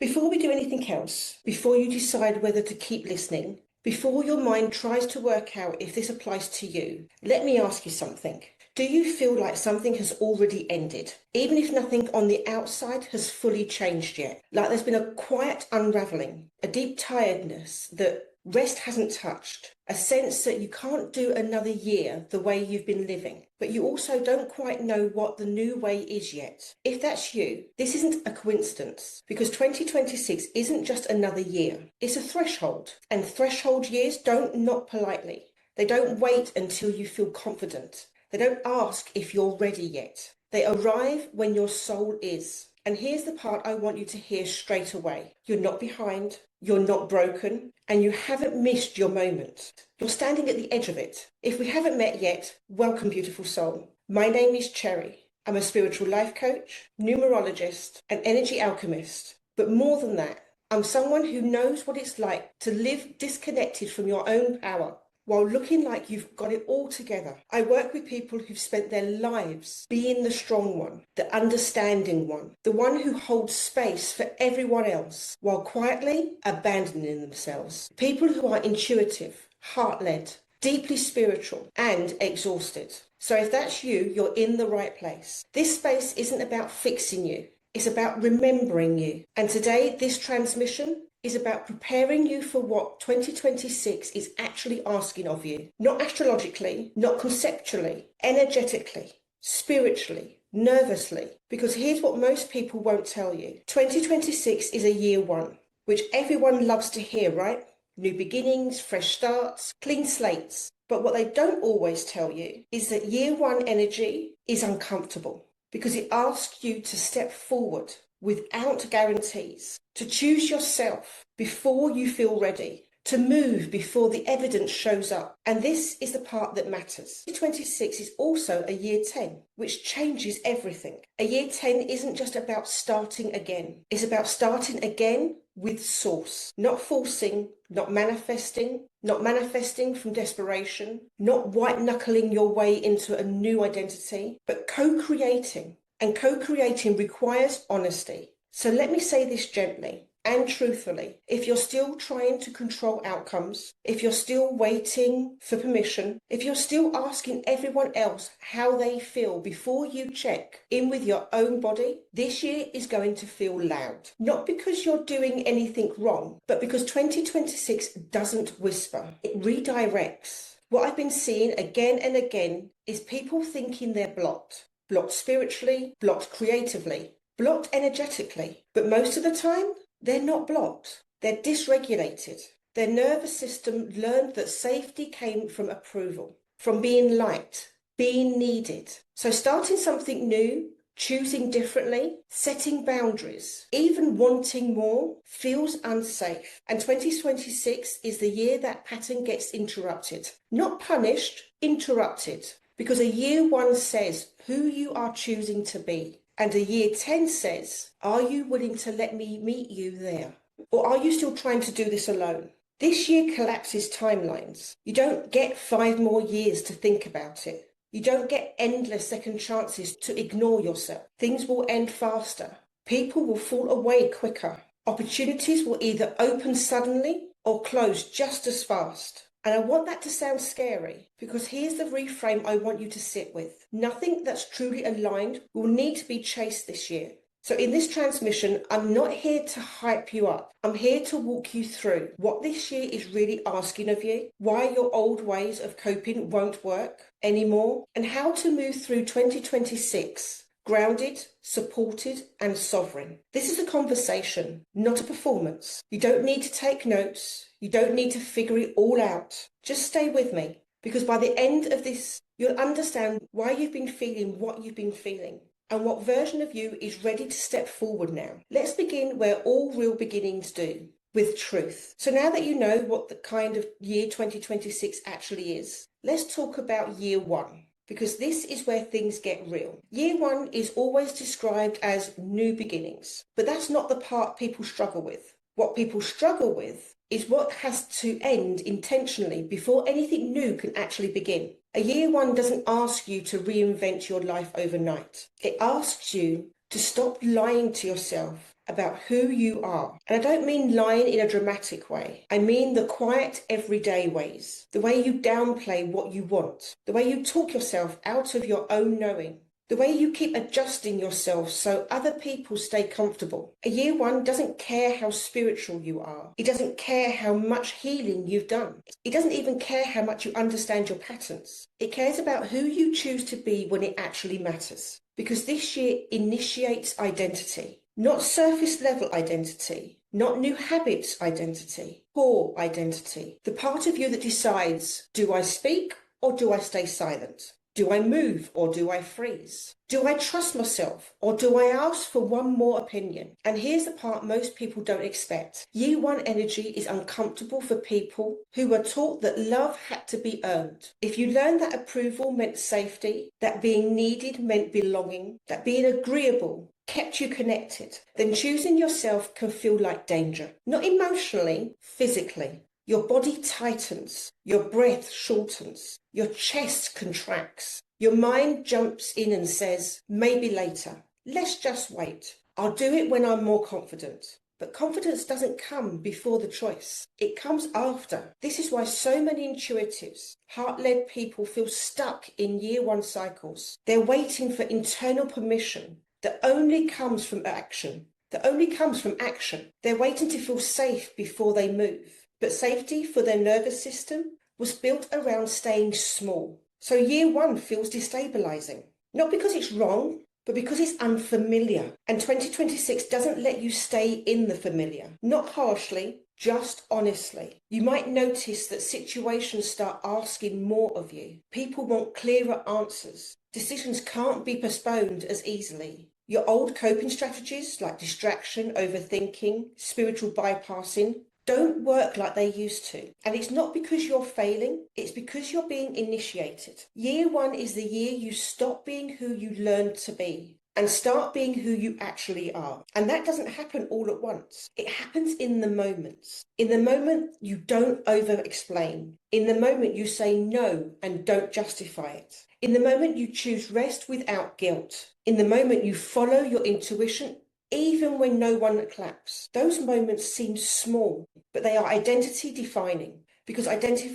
Before we do anything else, before you decide whether to keep listening, before your mind tries to work out if this applies to you, let me ask you something. Do you feel like something has already ended, even if nothing on the outside has fully changed yet? Like there's been a quiet unraveling, a deep tiredness that rest hasn't touched, a sense that you can't do another year the way you've been living, but you also don't quite know what the new way is yet. If that's you, this isn't a coincidence, because 2026 isn't just another year, it's a threshold, and threshold years don't knock politely. They don't wait until you feel confident. They don't ask if you're ready yet. They arrive when your soul is. And here's the part I want you to hear straight away. You're not behind, you're not broken, and you haven't missed your moment. You're standing at the edge of it. If we haven't met yet, welcome, beautiful soul. My name is Cherry. I'm a spiritual life coach, numerologist, and energy alchemist. But more than that, I'm someone who knows what it's like to live disconnected from your own power, while looking like you've got it all together. I work with people who've spent their lives being the strong one, the understanding one, the one who holds space for everyone else, while quietly abandoning themselves. People who are intuitive, heart-led, deeply spiritual, and exhausted. So if that's you, you're in the right place. This space isn't about fixing you. It's about remembering you. And today, this transmission is about preparing you for what 2026 is actually asking of you. Not astrologically, not conceptually, energetically, spiritually, nervously. Because here's what most people won't tell you. 2026 is a year one, which everyone loves to hear, right? New beginnings, fresh starts, clean slates. But what they don't always tell you is that year one energy is uncomfortable because it asks you to step forward without guarantees, to choose yourself before you feel ready, to move before the evidence shows up. And this is the part that matters. 2026 is also a year 10, which changes everything. A year 10 isn't just about starting again. It's about starting again with source, not forcing, not manifesting from desperation, not white-knuckling your way into a new identity, but co-creating. And co-creating requires honesty. So let me say this gently and truthfully. If you're still trying to control outcomes, if you're still waiting for permission, if you're still asking everyone else how they feel before you check in with your own body, this year is going to feel loud. Not because you're doing anything wrong, but because 2026 doesn't whisper. It redirects. What I've been seeing again and again is people thinking they're blocked. Blocked spiritually, blocked creatively, blocked energetically. But most of the time, they're not blocked. They're dysregulated. Their nervous system learned that safety came from approval, from being liked, being needed. So starting something new, choosing differently, setting boundaries, even wanting more, feels unsafe. And 2026 is the year that pattern gets interrupted. Not punished, interrupted. Because a year one says who you are choosing to be. And a year 10 says, are you willing to let me meet you there? Or are you still trying to do this alone? This year collapses timelines. You don't get 5 more years to think about it. You don't get endless second chances to ignore yourself. Things will end faster. People will fall away quicker. Opportunities will either open suddenly or close just as fast. And I want that to sound scary, because here's the reframe I want you to sit with. Nothing that's truly aligned will need to be chased this year. So in this transmission, I'm not here to hype you up. I'm here to walk you through what this year is really asking of you, why your old ways of coping won't work anymore, and how to move through 2026 grounded, supported, and sovereign. This is a conversation, not a performance. You don't need to take notes. You don't need to figure it all out. Just stay with me, because by the end of this, you'll understand why you've been feeling what you've been feeling and what version of you is ready to step forward now. Let's begin where all real beginnings do, with truth. So now that you know what the kind of year 2026 actually is, let's talk about year one. Because this is where things get real. Year one is always described as new beginnings, but that's not the part people struggle with. What people struggle with is what has to end intentionally before anything new can actually begin. A year one doesn't ask you to reinvent your life overnight. It asks you to stop lying to yourself about who you are. And I don't mean lying in a dramatic way. I mean the quiet, everyday ways. The way you downplay what you want. The way you talk yourself out of your own knowing. The way you keep adjusting yourself so other people stay comfortable. A year one doesn't care how spiritual you are. It doesn't care how much healing you've done. It doesn't even care how much you understand your patterns. It cares about who you choose to be when it actually matters. Because this year initiates identity. Not surface level identity. Not new habits identity. Core identity. The part of you that decides, do I speak or do I stay silent? Do I move or do I freeze? Do I trust myself or do I ask for one more opinion? And here's the part most people don't expect. Year one energy is uncomfortable for people who were taught that love had to be earned. If you learned that approval meant safety, that being needed meant belonging, that being agreeable kept you connected, then choosing yourself can feel like danger. Not emotionally, physically. Your body tightens, your breath shortens, your chest contracts, your mind jumps in and says, maybe later, let's just wait. I'll do it when I'm more confident. But confidence doesn't come before the choice. It comes after. This is why so many intuitives, heart-led people feel stuck in year one cycles. They're waiting for internal permission that only comes from action. They're waiting to feel safe before they move. But safety for their nervous system was built around staying small. So year one feels destabilizing. Not because it's wrong, but because it's unfamiliar. And 2026 doesn't let you stay in the familiar. Not harshly, just honestly. You might notice that situations start asking more of you. People want clearer answers. Decisions can't be postponed as easily. Your old coping strategies like distraction, overthinking, spiritual bypassing, don't work like they used to. And it's not because you're failing, it's because you're being initiated. Year one is the year you stop being who you learned to be and start being who you actually are. And that doesn't happen all at once. It happens in the moments. In the moment, you don't over-explain. In the moment, you say no and don't justify it. In the moment, you choose rest without guilt. In the moment, you follow your intuition even when no one claps. Those moments seem small, but they are identity defining. Because identity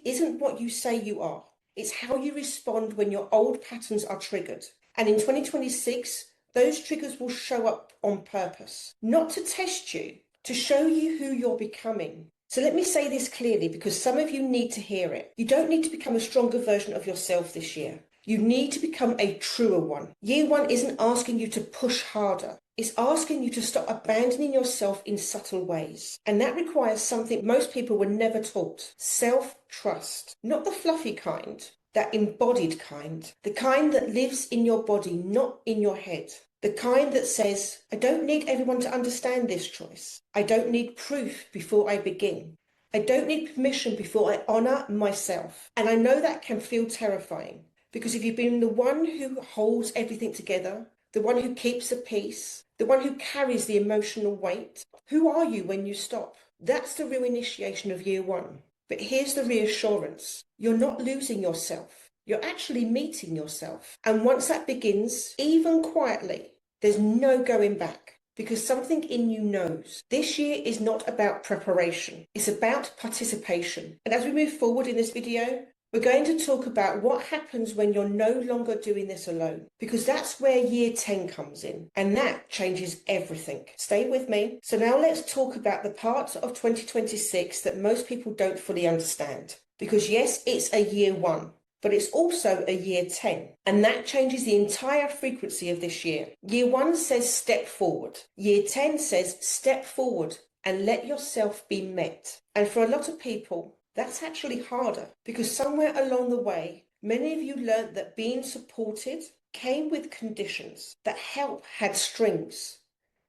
isn't what you say you are. It's how you respond when your old patterns are triggered. And in 2026, those triggers will show up on purpose. Not to test you, to show you who you're becoming. So let me say this clearly because some of you need to hear it. You don't need to become a stronger version of yourself this year. You need to become a truer one. Year one isn't asking you to push harder. It's asking you to stop abandoning yourself in subtle ways. And that requires something most people were never taught. Self-trust. Not the fluffy kind, that embodied kind. The kind that lives in your body, not in your head. The kind that says, I don't need everyone to understand this choice. I don't need proof before I begin. I don't need permission before I honour myself. And I know that can feel terrifying. Because if you've been the one who holds everything together, the one who keeps the peace, the one who carries the emotional weight, who are you when you stop? That's the real initiation of year one. But here's the reassurance. You're not losing yourself. You're actually meeting yourself. And once that begins, even quietly, there's no going back. Because something in you knows. This year is not about preparation. It's about participation. And as we move forward in this video, we're going to talk about what happens when you're no longer doing this alone, because that's where year 10 comes in, and that changes everything. Stay with me. So now let's talk about the parts of 2026 that most people don't fully understand. Because yes, it's a year one, but it's also a year 10, and that changes the entire frequency of this year. Year one says step forward. Year 10 says step forward and let yourself be met. And for a lot of people, that's actually harder because somewhere along the way, many of you learned that being supported came with conditions, that help had strings,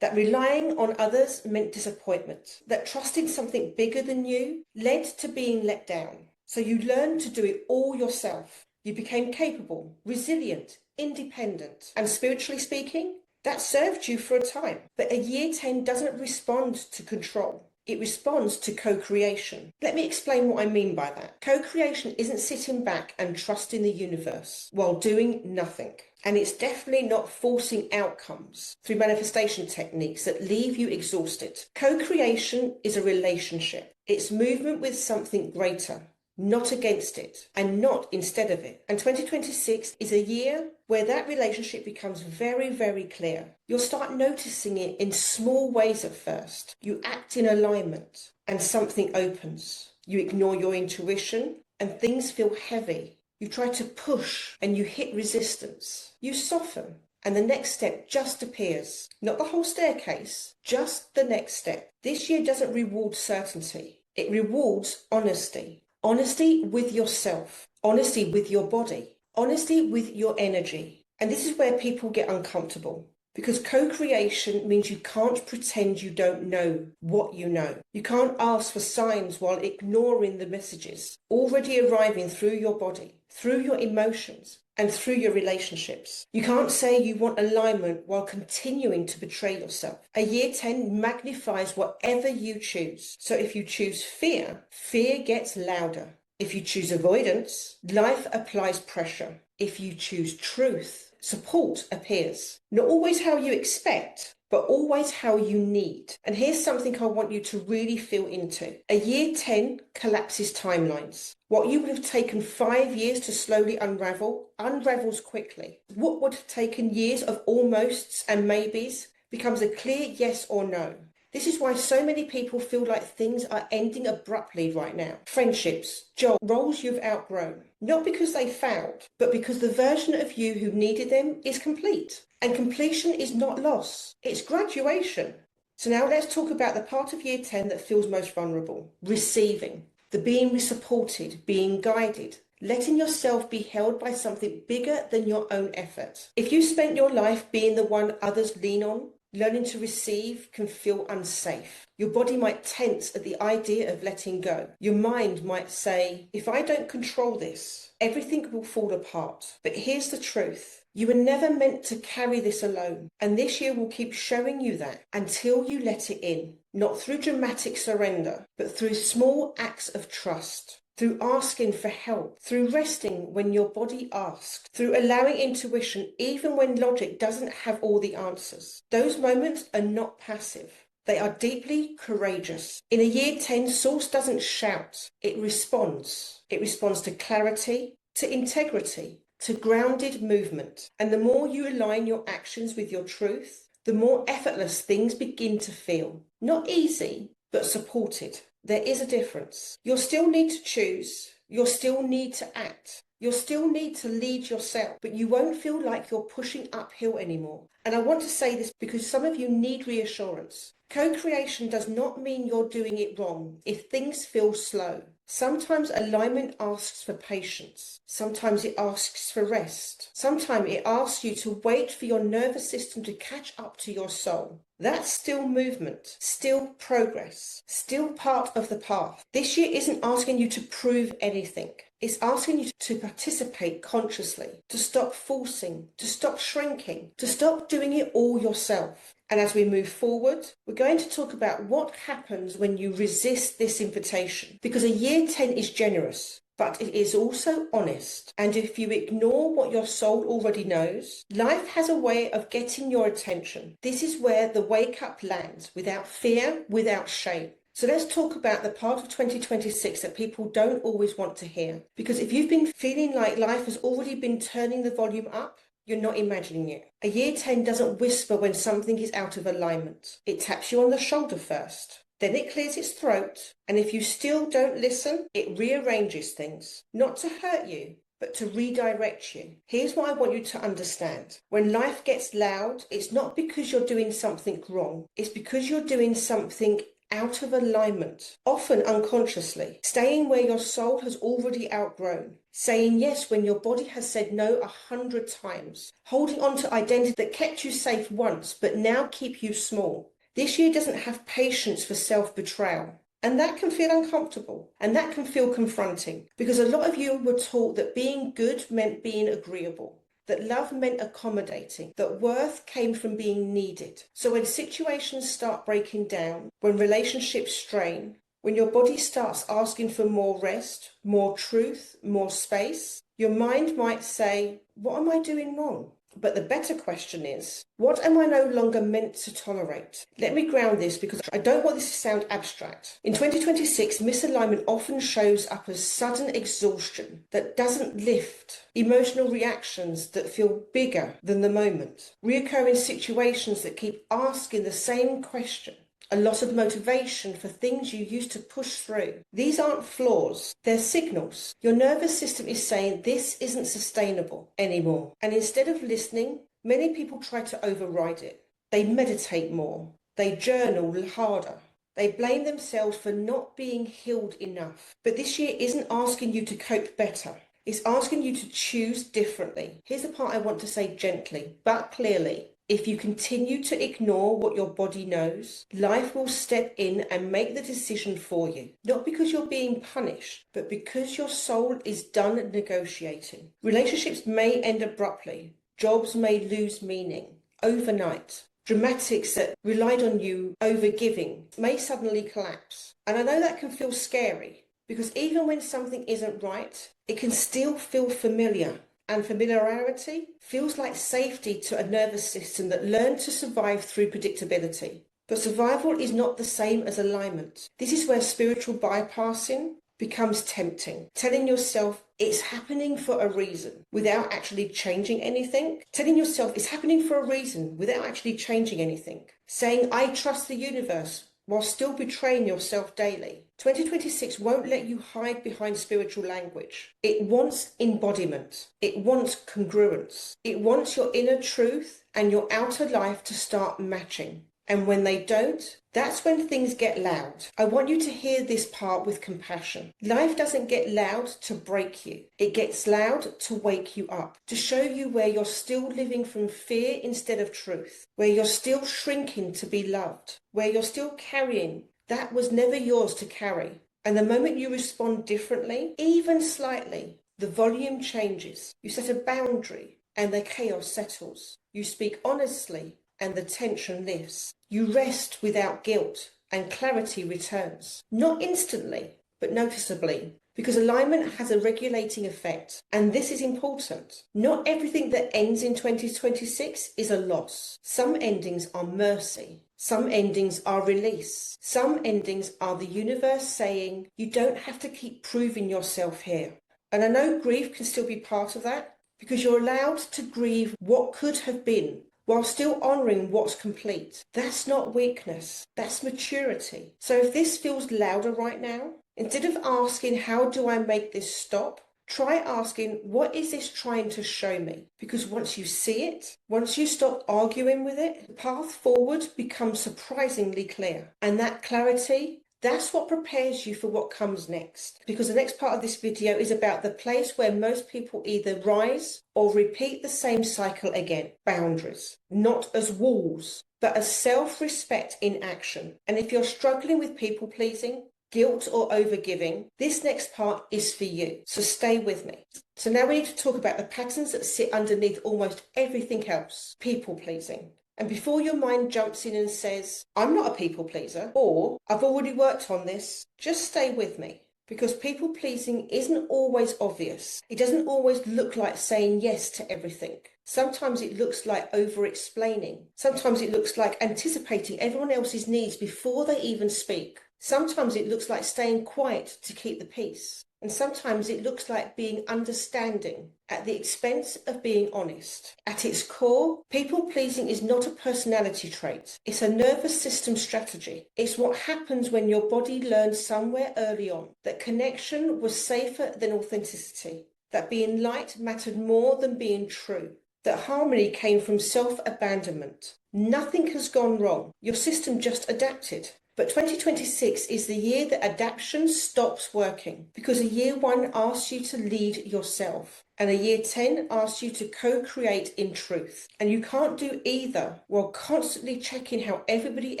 that relying on others meant disappointment, that trusting something bigger than you led to being let down. So you learned to do it all yourself. You became capable, resilient, independent, and spiritually speaking, that served you for a time. But a year 10 doesn't respond to control. It responds to co-creation. Let me explain what I mean by that. Co-creation isn't sitting back and trusting the universe while doing nothing. And it's definitely not forcing outcomes through manifestation techniques that leave you exhausted. Co-creation is a relationship. It's movement with something greater, not against it, and not instead of it. And 2026 is a year where that relationship becomes very, very clear. You'll start noticing it in small ways at first. You act in alignment and something opens. You ignore your intuition and things feel heavy. You try to push and you hit resistance. You soften and the next step just appears. Not the whole staircase, just the next step. This year doesn't reward certainty. It rewards honesty. Honesty with yourself. Honesty with your body. Honesty with your energy. And this is where people get uncomfortable. Because co-creation means you can't pretend you don't know what you know. You can't ask for signs while ignoring the messages already arriving through your body, through your emotions, and through your relationships. You can't say you want alignment while continuing to betray yourself. A year 10 magnifies whatever you choose. So if you choose fear, fear gets louder. If you choose avoidance, life applies pressure. If you choose truth, support appears. Not always how you expect, but always how you need. And here's something I want you to really feel into. A year 10 collapses timelines. What you would have taken 5 years to slowly unravel, unravels quickly. What would have taken years of almosts and maybes becomes a clear yes or no. This is why so many people feel like things are ending abruptly right now. Friendships, jobs, roles you've outgrown. Not because they failed, but because the version of you who needed them is complete. And completion is not loss, it's graduation. So now let's talk about the part of year 10 that feels most vulnerable. Receiving, the being supported, being guided, letting yourself be held by something bigger than your own effort. If you spent your life being the one others lean on, learning to receive can feel unsafe. Your body might tense at the idea of letting go. Your mind might say, if I don't control this, everything will fall apart. But here's the truth. You were never meant to carry this alone. And this year will keep showing you that until you let it in. Not through dramatic surrender, but through small acts of trust. Through asking for help, through resting when your body asks, through allowing intuition even when logic doesn't have all the answers. Those moments are not passive. They are deeply courageous. In a year 10, Source doesn't shout. It responds. It responds to clarity, to integrity, to grounded movement. And the more you align your actions with your truth, the more effortless things begin to feel. Not easy, but supported. There is a difference. You'll still need to choose. You'll still need to act. You'll still need to lead yourself, but you won't feel like you're pushing uphill anymore. And I want to say this because some of you need reassurance. Co-creation does not mean you're doing it wrong if things feel slow. Sometimes alignment asks for patience. Sometimes it asks for rest. Sometimes it asks you to wait for your nervous system to catch up to your soul. That's still movement, still progress, still part of the path. This year isn't asking you to prove anything. It's asking you to participate consciously, to stop forcing, to stop shrinking, to stop doing it all yourself. And as we move forward, we're going to talk about what happens when you resist this invitation. Because a year 10 is generous, but it is also honest. And if you ignore what your soul already knows, life has a way of getting your attention. This is where the wake up lands, without fear, without shame. So let's talk about the part of 2026 that people don't always want to hear. Because if you've been feeling like life has already been turning the volume up, you're not imagining it. A year 10 doesn't whisper when something is out of alignment. It taps you on the shoulder first. Then it clears its throat. And if you still don't listen, it rearranges things. Not to hurt you, but to redirect you. Here's what I want you to understand. When life gets loud, it's not because you're doing something wrong. It's because you're doing something out of alignment, often unconsciously, staying where your soul has already outgrown, saying yes when your body has said no 100 times, holding on to identity that kept you safe once but now keep you small. This year doesn't have patience for self-betrayal. And that can feel uncomfortable and that can feel confronting because a lot of you were taught that being good meant being agreeable, that love meant accommodating, that worth came from being needed. So when situations start breaking down, when relationships strain, when your body starts asking for more rest, more truth, more space, your mind might say, what am I doing wrong? But the better question is, what am I no longer meant to tolerate? Let me ground this because I don't want this to sound abstract. In 2026, misalignment often shows up as sudden exhaustion that doesn't lift, emotional reactions that feel bigger than the moment, reoccurring situations that keep asking the same question, a loss of motivation for things you used to push through. These aren't flaws, they're signals. Your nervous system is saying this isn't sustainable anymore. And instead of listening, many people try to override it. They meditate more, they journal harder, they blame themselves for not being healed enough. But this year isn't asking you to cope better. It's asking you to choose differently. Here's the part I want to say gently, but clearly. If you continue to ignore what your body knows, life will step in and make the decision for you. Not because you're being punished, but because your soul is done negotiating. Relationships may end abruptly. Jobs may lose meaning overnight. Dramatics that relied on you overgiving may suddenly collapse. And I know that can feel scary because even when something isn't right, it can still feel familiar. And familiarity feels like safety to a nervous system that learned to survive through predictability. But survival is not the same as alignment. This is where spiritual bypassing becomes tempting. Telling yourself it's happening for a reason without actually changing anything. Telling yourself it's happening for a reason without actually changing anything. Saying I trust the universe while still betraying yourself daily. 2026 won't let you hide behind spiritual language. It wants embodiment. It wants congruence. It wants your inner truth and your outer life to start matching. And when they don't, that's when things get loud. I want you to hear this part with compassion. Life doesn't get loud to break you. It gets loud to wake you up, to show you where you're still living from fear instead of truth, where you're still shrinking to be loved, where you're still carrying that was never yours to carry. And the moment you respond differently, even slightly, the volume changes. You set a boundary and the chaos settles. You speak honestly and the tension lifts. You rest without guilt and clarity returns. Not instantly, but noticeably, because alignment has a regulating effect. And this is important. Not everything that ends in 2026 is a loss. Some endings are mercy. Some endings are release. Some endings are the universe saying, you don't have to keep proving yourself here. And I know grief can still be part of that, because you're allowed to grieve what could have been, while still honouring what's complete. That's not weakness, that's maturity. So if this feels louder right now, instead of asking, how do I make this stop? Try asking, what is this trying to show me? Because once you see it, once you stop arguing with it, the path forward becomes surprisingly clear. And that clarity, that's what prepares you for what comes next. Because the next part of this video is about the place where most people either rise or repeat the same cycle again. Boundaries. Not as walls, but as self-respect in action. And if you're struggling with people-pleasing, guilt or overgiving, this next part is for you. So stay with me. So now we need to talk about the patterns that sit underneath almost everything else. People-pleasing. And before your mind jumps in and says, I'm not a people pleaser, or I've already worked on this, just stay with me. Because people pleasing isn't always obvious. It doesn't always look like saying yes to everything. Sometimes it looks like over-explaining. Sometimes it looks like anticipating everyone else's needs before they even speak. Sometimes it looks like staying quiet to keep the peace. And sometimes it looks like being understanding at the expense of being honest. At its core, people-pleasing is not a personality trait. It's a nervous system strategy. It's what happens when your body learns somewhere early on that connection was safer than authenticity, that being liked mattered more than being true, that harmony came from self-abandonment. Nothing has gone wrong. Your system just adapted. But 2026 is the year that adaptation stops working, because a year 1 asks you to lead yourself and a year 10 asks you to co-create in truth. And you can't do either while constantly checking how everybody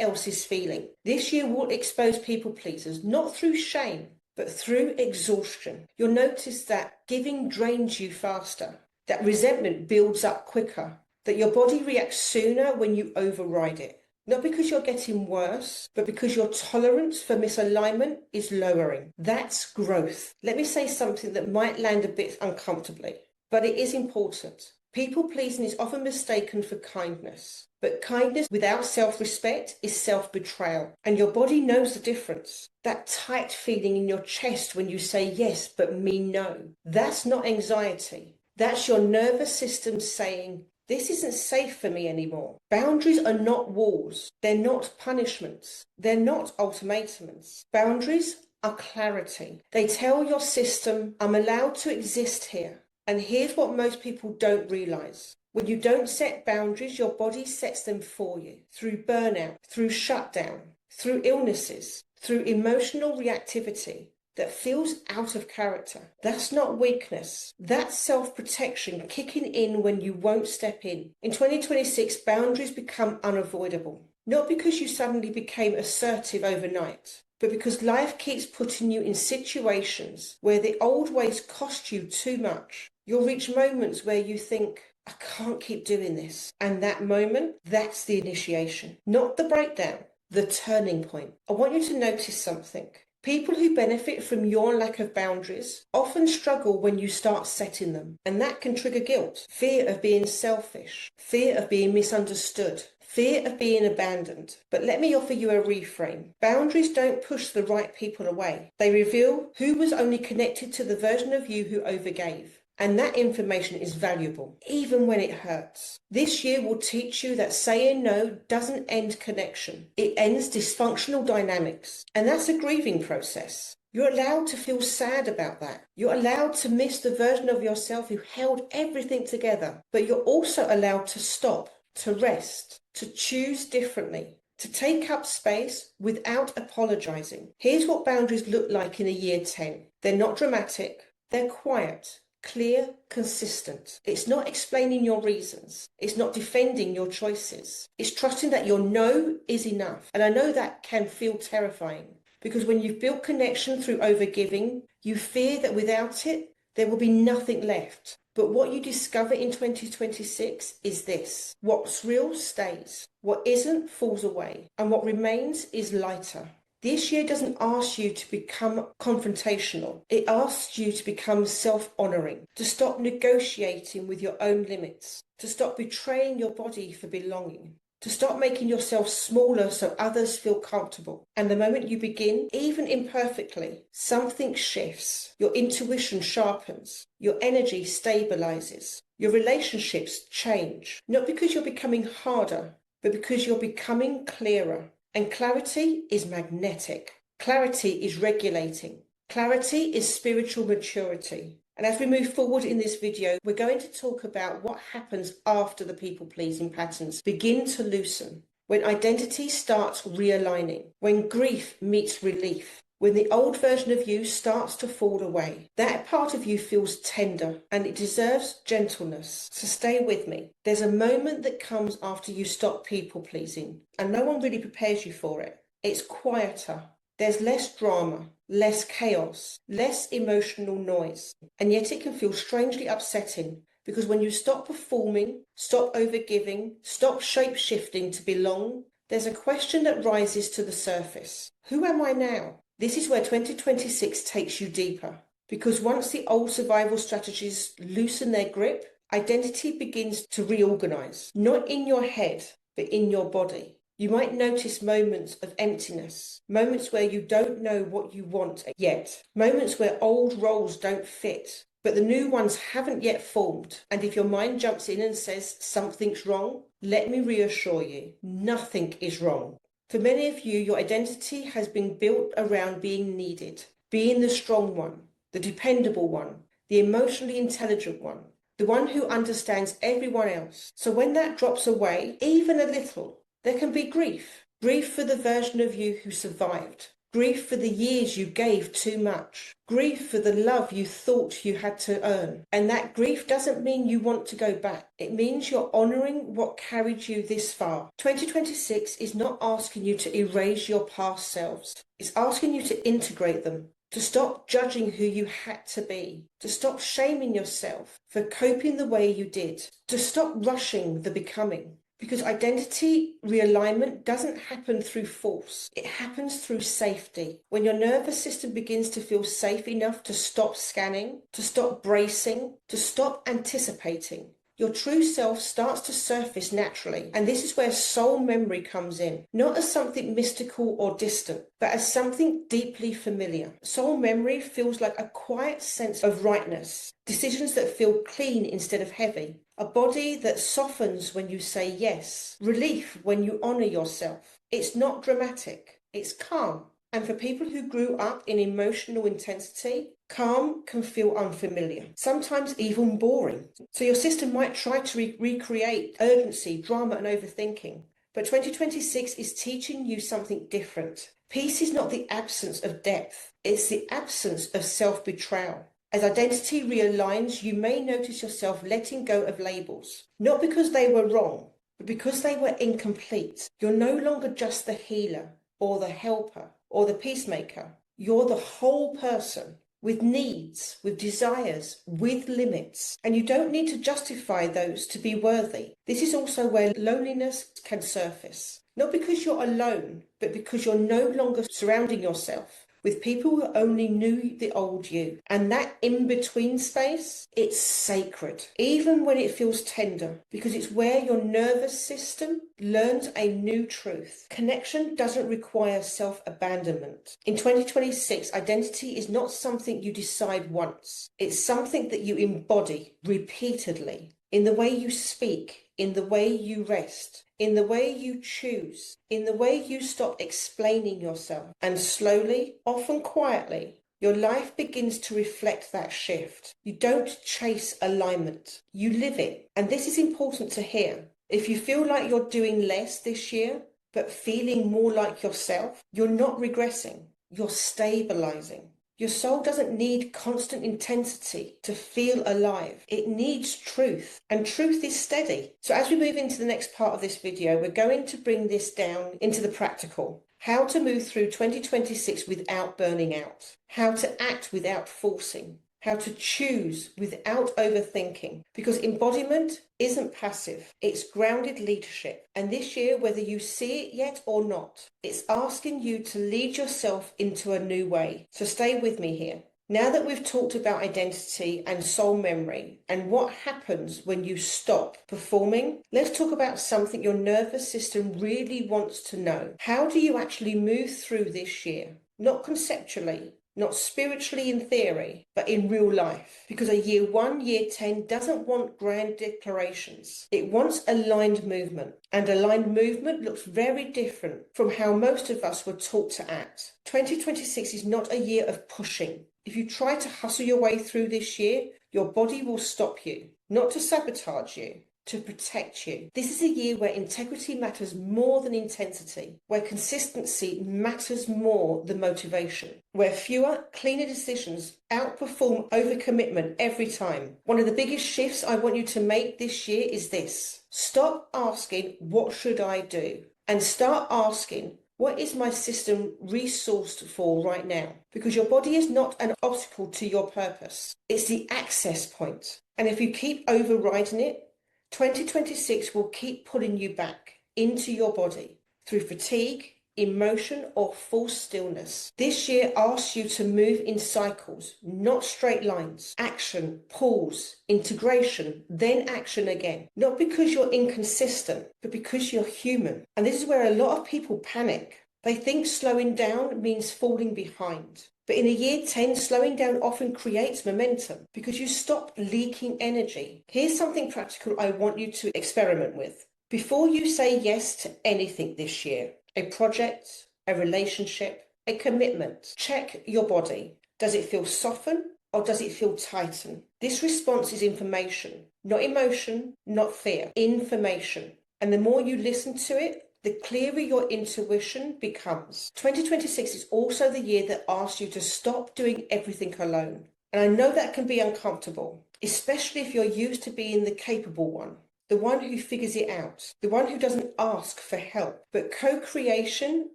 else is feeling. This year will expose people pleasers, not through shame, but through exhaustion. You'll notice that giving drains you faster, that resentment builds up quicker, that your body reacts sooner when you override it. Not because you're getting worse, but because your tolerance for misalignment is lowering. That's growth. Let me say something that might land a bit uncomfortably, but it is important. People pleasing is often mistaken for kindness, but kindness without self-respect is self-betrayal, and your body knows the difference. That tight feeling in your chest when you say yes but mean no, that's not anxiety. That's your nervous system saying, this isn't safe for me anymore. Boundaries are not walls. They're not punishments. They're not ultimatums. Boundaries are clarity. They tell your system, I'm allowed to exist here. And here's what most people don't realize. When you don't set boundaries, your body sets them for you through burnout, through shutdown, through illnesses, through emotional reactivity that feels out of character. That's not weakness. That's self-protection kicking in when you won't step in. In 2026, boundaries become unavoidable. Not because you suddenly became assertive overnight, but because life keeps putting you in situations where the old ways cost you too much. You'll reach moments where you think, I can't keep doing this. And that moment, that's the initiation, not the breakdown, the turning point. I want you to notice something. People who benefit from your lack of boundaries often struggle when you start setting them, and that can trigger guilt, fear of being selfish, fear of being misunderstood, fear of being abandoned. But let me offer you a reframe. Boundaries don't push the right people away. They reveal who was only connected to the version of you who overgave. And that information is valuable, even when it hurts. This year will teach you that saying no doesn't end connection. It ends dysfunctional dynamics. And that's a grieving process. You're allowed to feel sad about that. You're allowed to miss the version of yourself who held everything together. But you're also allowed to stop, to rest, to choose differently, to take up space without apologizing. Here's what boundaries look like in a year 10. They're not dramatic. They're quiet. Clear, consistent. It's not explaining your reasons. It's not defending your choices. It's trusting that your no is enough. And I know that can feel terrifying because when you've built connection through overgiving, you fear that without it, there will be nothing left. But what you discover in 2026 is this. What's real stays. What isn't falls away. And what remains is lighter. This year doesn't ask you to become confrontational. It asks you to become self-honoring, to stop negotiating with your own limits, to stop betraying your body for belonging, to stop making yourself smaller so others feel comfortable. And the moment you begin, even imperfectly, something shifts. Your intuition sharpens. Your energy stabilizes. Your relationships change. Not because you're becoming harder, but because you're becoming clearer. And clarity is magnetic. Clarity is regulating. Clarity is spiritual maturity. And as we move forward in this video, we're going to talk about what happens after the people-pleasing patterns begin to loosen, when identity starts realigning, when grief meets relief, when the old version of you starts to fall away. That part of you feels tender and it deserves gentleness. So stay with me. There's a moment that comes after you stop people pleasing and no one really prepares you for it. It's quieter. There's less drama, less chaos, less emotional noise. And yet it can feel strangely upsetting because when you stop performing, stop overgiving, stop shape-shifting to belong, there's a question that rises to the surface. Who am I now? This is where 2026 takes you deeper, because once the old survival strategies loosen their grip, identity begins to reorganize, not in your head, but in your body. You might notice moments of emptiness, moments where you don't know what you want yet, moments where old roles don't fit, but the new ones haven't yet formed. And if your mind jumps in and says something's wrong, let me reassure you, nothing is wrong. For many of you, your identity has been built around being needed, being the strong one, the dependable one, the emotionally intelligent one, the one who understands everyone else. So when that drops away, even a little, there can be grief. Grief for the version of you who survived. Grief for the years you gave too much. Grief for the love you thought you had to earn. And that grief doesn't mean you want to go back. It means you're honouring what carried you this far. 2026 is not asking you to erase your past selves. It's asking you to integrate them, to stop judging who you had to be, to stop shaming yourself for coping the way you did, to stop rushing the becoming. Because identity realignment doesn't happen through force. It happens through safety. When your nervous system begins to feel safe enough to stop scanning, to stop bracing, to stop anticipating, Your true self starts to surface naturally, and this is where soul memory comes in, not as something mystical or distant, but as something deeply familiar. Soul memory feels like a quiet sense of rightness, decisions that feel clean instead of heavy, a body that softens when you say yes, relief when you honor yourself. It's not dramatic, it's calm. And for people who grew up in emotional intensity, calm can feel unfamiliar, sometimes even boring. So your system might try to recreate urgency, drama, and overthinking. But 2026 is teaching you something different. Peace is not the absence of depth, it's the absence of self-betrayal. As identity realigns, you may notice yourself letting go of labels, not because they were wrong, but because they were incomplete. You're no longer just the healer or the helper or the peacemaker. You're the whole person with needs, with desires, with limits. And you don't need to justify those to be worthy. This is also where loneliness can surface. Not because you're alone, but because you're no longer surrounding yourself with people who only knew the old you. And that in-between space, it's sacred, even when it feels tender, because it's where your nervous system learns a new truth. Connection doesn't require self-abandonment. In 2026, identity is not something you decide once. It's something that you embody repeatedly, in the way you speak, in the way you rest, in the way you choose, in the way you stop explaining yourself. And slowly, often quietly, your life begins to reflect that shift. You don't chase alignment, you live it. And this is important to hear. If you feel like you're doing less this year, but feeling more like yourself, you're not regressing, you're stabilizing. Your soul doesn't need constant intensity to feel alive. It needs truth, and truth is steady. So as we move into the next part of this video, we're going to bring this down into the practical. How to move through 2026 without burning out. How to act without forcing. How to choose without overthinking. Because embodiment isn't passive, it's grounded leadership. And this year, whether you see it yet or not, it's asking you to lead yourself into a new way. So stay with me here. Now that we've talked about identity and soul memory and what happens when you stop performing, let's talk about something your nervous system really wants to know. How do you actually move through this year? Not conceptually, not spiritually in theory, but in real life. Because a year 1, year 10 doesn't want grand declarations. It wants aligned movement. And aligned movement looks very different from how most of us were taught to act. 2026 is not a year of pushing. If you try to hustle your way through this year, your body will stop you, not to sabotage you, to protect you. This is a year where integrity matters more than intensity, where consistency matters more than motivation, where fewer, cleaner decisions outperform overcommitment every time. One of the biggest shifts I want you to make this year is this. Stop asking, what should I do? And start asking, what is my system resourced for right now? Because your body is not an obstacle to your purpose. It's the access point. And if you keep overriding it, 2026 will keep pulling you back into your body through fatigue, emotion, or false stillness. This year asks you to move in cycles, not straight lines. Action, pause, integration, then action again. Not because you're inconsistent, but because you're human. And this is where a lot of people panic. They think slowing down means falling behind. But in a year 10, slowing down often creates momentum because you stop leaking energy. Here's something practical I want you to experiment with. Before you say yes to anything this year, a project, a relationship, a commitment, check your body. Does it feel soften or does it feel tighten? This response is information, not emotion, not fear, information. And the more you listen to it, the clearer your intuition becomes. 2026 is also the year that asks you to stop doing everything alone. And I know that can be uncomfortable, especially if you're used to being the capable one, the one who figures it out, the one who doesn't ask for help. But co-creation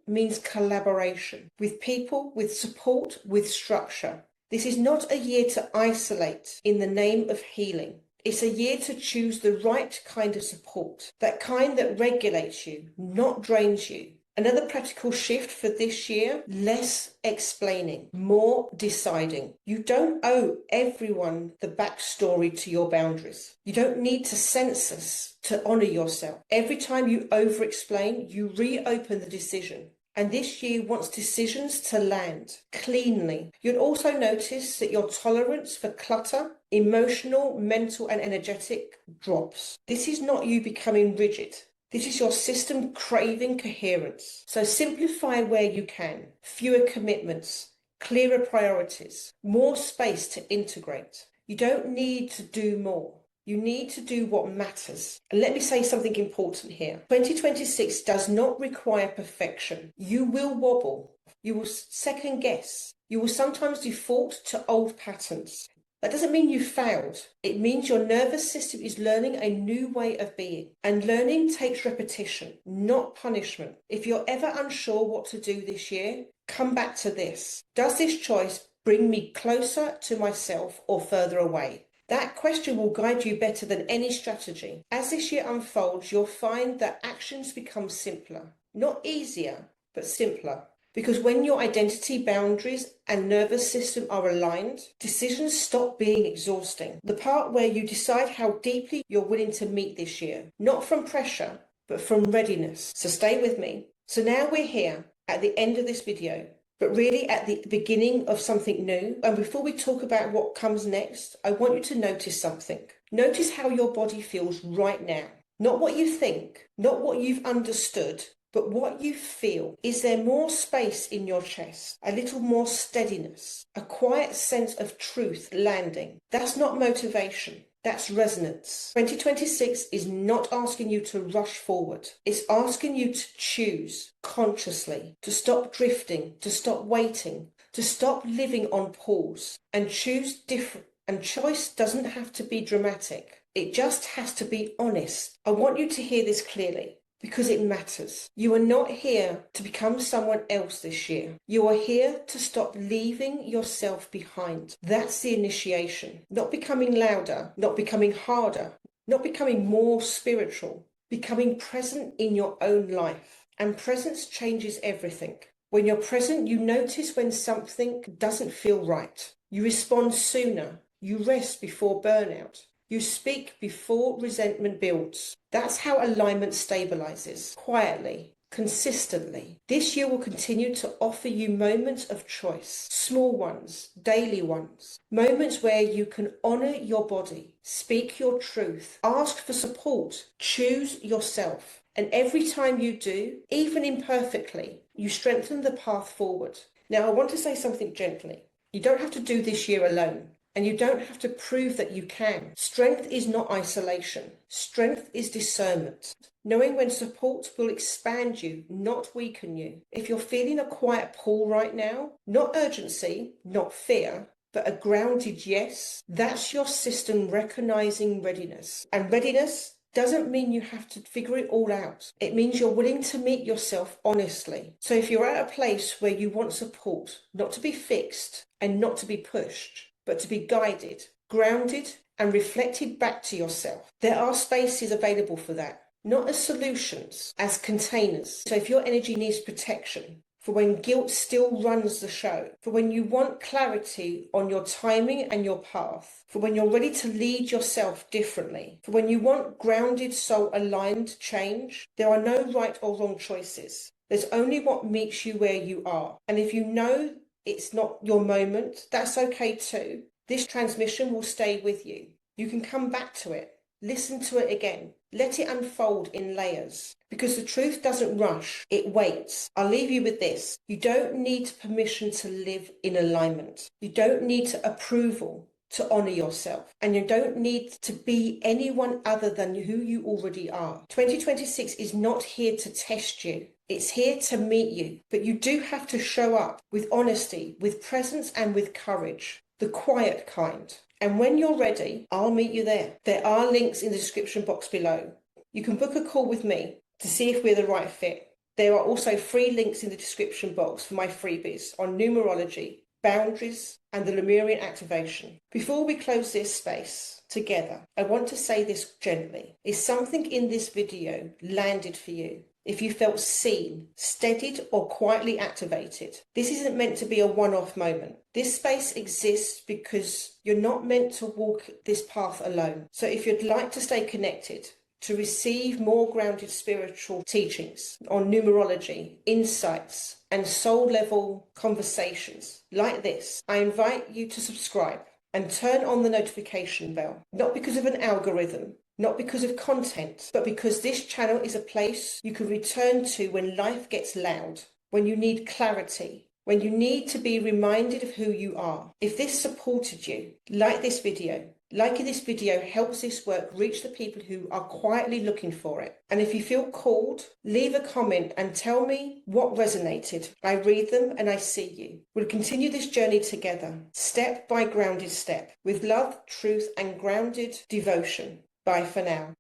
means collaboration with people, with support, with structure. This is not a year to isolate in the name of healing. It's a year to choose the right kind of support, that kind that regulates you, not drains you, Another practical shift for this year, less explaining, more deciding. You don't owe everyone the backstory to your boundaries. You don't need to census to honor yourself. Every time you over-explain, you reopen the decision. And this year wants decisions to land cleanly. You'll also notice that your tolerance for clutter, emotional, mental, and energetic drops. This is not you becoming rigid. This is your system craving coherence. So simplify where you can. Fewer commitments, clearer priorities, more space to integrate. You don't need to do more. You need to do what matters. And let me say something important here. 2026 does not require perfection. You will wobble. You will second guess. You will sometimes default to old patterns. That doesn't mean you failed. It means your nervous system is learning a new way of being. And learning takes repetition, not punishment. If you're ever unsure what to do this year, come back to this. Does this choice bring me closer to myself or further away? That question will guide you better than any strategy. As this year unfolds, you'll find that actions become simpler. Not easier, but simpler. Because when your identity, boundaries, and nervous system are aligned, decisions stop being exhausting. The part where you decide how deeply you're willing to meet this year, not from pressure, but from readiness. So stay with me. So now we're here at the end of this video, but really at the beginning of something new. And before we talk about what comes next, I want you to notice something. Notice how your body feels right now. Not what you think, not what you've understood, but what you feel. Is there more space in your chest? A little more steadiness? A quiet sense of truth landing? That's not motivation. That's resonance. 2026 is not asking you to rush forward. It's asking you to choose consciously, to stop drifting, to stop waiting, to stop living on pause and choose different. And choice doesn't have to be dramatic. It just has to be honest. I want you to hear this clearly, because it matters. You are not here to become someone else this year. You are here to stop leaving yourself behind. That's the initiation. Not becoming louder, not becoming harder, not becoming more spiritual, becoming present in your own life. And presence changes everything. When you're present, you notice when something doesn't feel right. You respond sooner. You rest before burnout. You speak before resentment builds. That's how alignment stabilizes, quietly, consistently. This year will continue to offer you moments of choice, small ones, daily ones, moments where you can honor your body, speak your truth, ask for support, choose yourself. And every time you do, even imperfectly, you strengthen the path forward. Now, I want to say something gently. You don't have to do this year alone. And you don't have to prove that you can. Strength is not isolation. Strength is discernment. Knowing when support will expand you, not weaken you. If you're feeling a quiet pull right now, not urgency, not fear, but a grounded yes, that's your system recognizing readiness. And readiness doesn't mean you have to figure it all out. It means you're willing to meet yourself honestly. So if you're at a place where you want support, not to be fixed and not to be pushed, but to be guided, grounded, and reflected back to yourself, there are spaces available for that. Not as solutions, as containers. So if your energy needs protection, for when guilt still runs the show, for when you want clarity on your timing and your path, for when you're ready to lead yourself differently, for when you want grounded, soul-aligned change, there are no right or wrong choices. There's only what meets you where you are. And if you know it's not your moment, that's okay too. This transmission will stay with you. You can come back to it. Listen to it again. Let it unfold in layers. Because the truth doesn't rush, it waits. I'll leave you with this. You don't need permission to live in alignment. You don't need approval to honor yourself. And you don't need to be anyone other than who you already are. 2026 is not here to test you. It's here to meet you. But you do have to show up with honesty, with presence, and with courage. The quiet kind. And when you're ready, I'll meet you there. There are links in the description box below. You can book a call with me to see if we're the right fit. There are also free links in the description box for my freebies on numerology, boundaries, and the Lemurian activation. Before we close this space together, I want to say this gently. Is something in this video landed for you? if you felt seen, steadied, or quietly activated. This isn't meant to be a one-off moment. This space exists because you're not meant to walk this path alone. So if you'd like to stay connected, to receive more grounded spiritual teachings on numerology, insights, and soul-level conversations like this, I invite you to subscribe and turn on the notification bell, not because of an algorithm, not because of content, but because this channel is a place you can return to when life gets loud, when you need clarity, when you need to be reminded of who you are. If this supported you, like this video. Liking this video helps this work reach the people who are quietly looking for it. And if you feel called, leave a comment and tell me what resonated. I read them and I see you. We'll continue this journey together, step by grounded step, with love, truth, and grounded devotion. Bye for now.